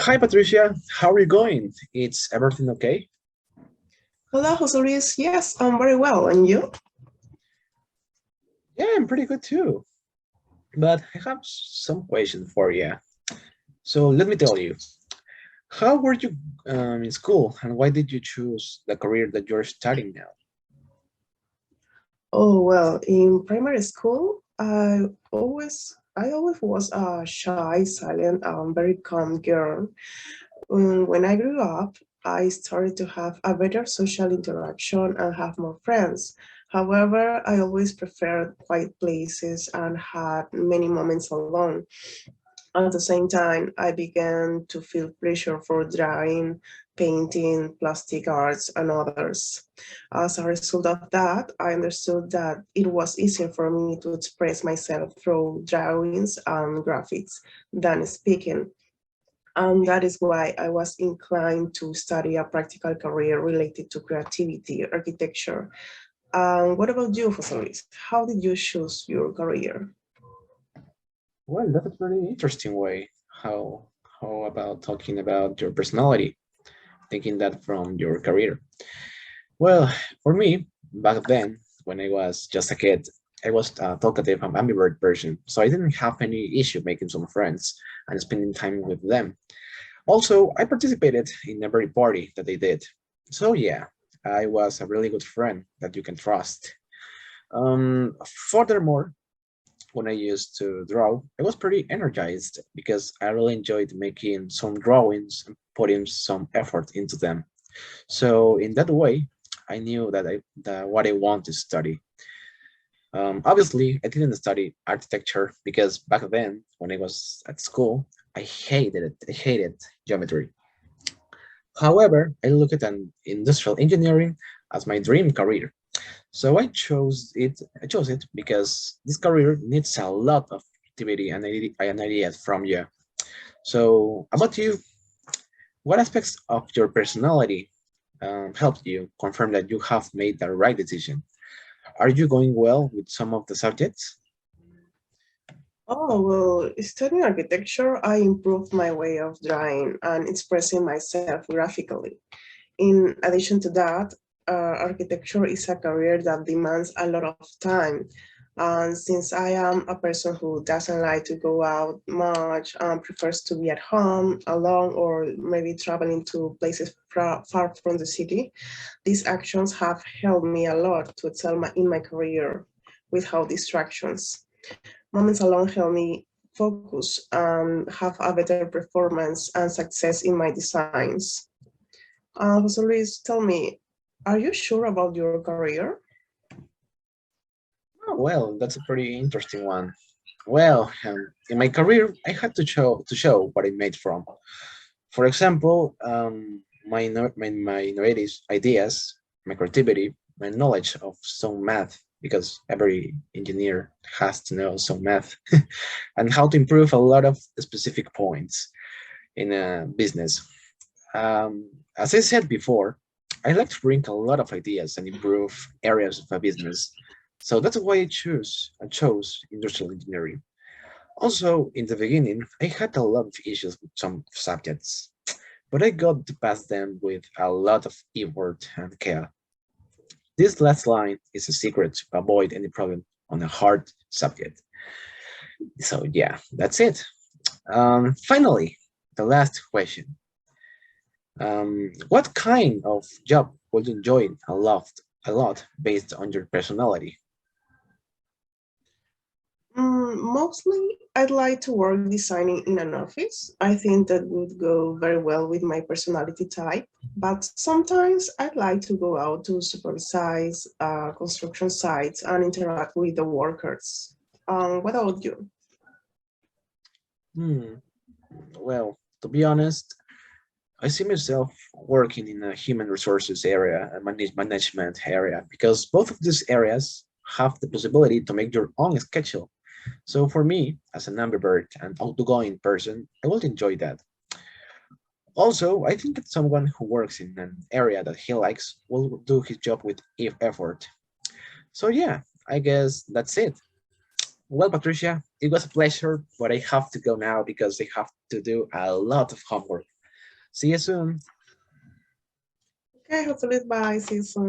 Hi, Patricia. How are you going? It's everything okay? Hello, Jose Luis. Yes, I'm very well. And you? Yeah, I'm pretty good too. But I have some questions for you. So let me tell you, how were you in school and why did you choose the career that you're studying now? Oh, well, in primary school, I always was a shy, silent, very calm girl. When I grew up, I started to have a better social interaction and have more friends. However, I always preferred quiet places and had many moments alone. At the same time, I began to feel pressure for drawing, painting, plastic arts, and others. As a result of that, I understood that it was easier for me to express myself through drawings and graphics than speaking. And that is why I was inclined to study a practical career related to creativity, architecture. What about you, Jose Luis? How did you choose your career? Well, that's a very interesting way. How about talking about your personality, taking that from your career? Well, for me, back then, when I was just a kid, I was a talkative and ambivert person, so I didn't have any issue making some friends and spending time with them. Also, I participated in every party that they did. So yeah, I was a really good friend that you can trust. Furthermore, when I used to draw, I was pretty energized because I really enjoyed making some drawings and putting some effort into them. So in that way, I knew that what I want to study. Obviously, I didn't study architecture because back then, when I was at school, I hated it. I hated geometry. However, I look at an industrial engineering as my dream career. So I chose it because this career needs a lot of activity and ideas from you. So about you, what aspects of your personality helped you confirm that you have made the right decision? Are you going well with some of the subjects? Oh, well, studying architecture, I improved my way of drawing and expressing myself graphically. In addition to that, architecture is a career that demands a lot of time. And since I am a person who doesn't like to go out much, prefers to be at home alone or maybe traveling to places far from the city, these actions have helped me a lot to excel in my career without distractions. Moments alone help me focus and have a better performance and success in my designs. Jose Luis, tell me, are you sure about your career? Oh, well, that's a pretty interesting one. Well, in my career, I had to show what I made from. For example, my innovative ideas, my creativity, my knowledge of some math, because every engineer has to know some math, and how to improve a lot of specific points in a business. As I said before, I like to bring a lot of ideas and improve areas of a business. So that's why I chose industrial engineering. Also, in the beginning, I had a lot of issues with some subjects, but I got to pass them with a lot of effort and care. This last line is a secret to avoid any problem on a hard subject. So yeah, that's it. Finally, the last question. What kind of job would you enjoy a lot based on your personality? Mostly, I'd like to work designing in an office. I think that would go very well with my personality type. But sometimes I'd like to go out to supervise construction sites and interact with the workers. What about you? Hmm. Well, to be honest, I see myself working in a human resources area and management area because both of these areas have the possibility to make your own schedule. So for me, as an ambivert and outgoing person, I will enjoy that. Also, I think that someone who works in an area that he likes will do his job with effort. So yeah, I guess that's it. Well, Patricia, it was a pleasure, but I have to go now because I have to do a lot of homework. See you soon. Okay, hopefully bye. See you soon.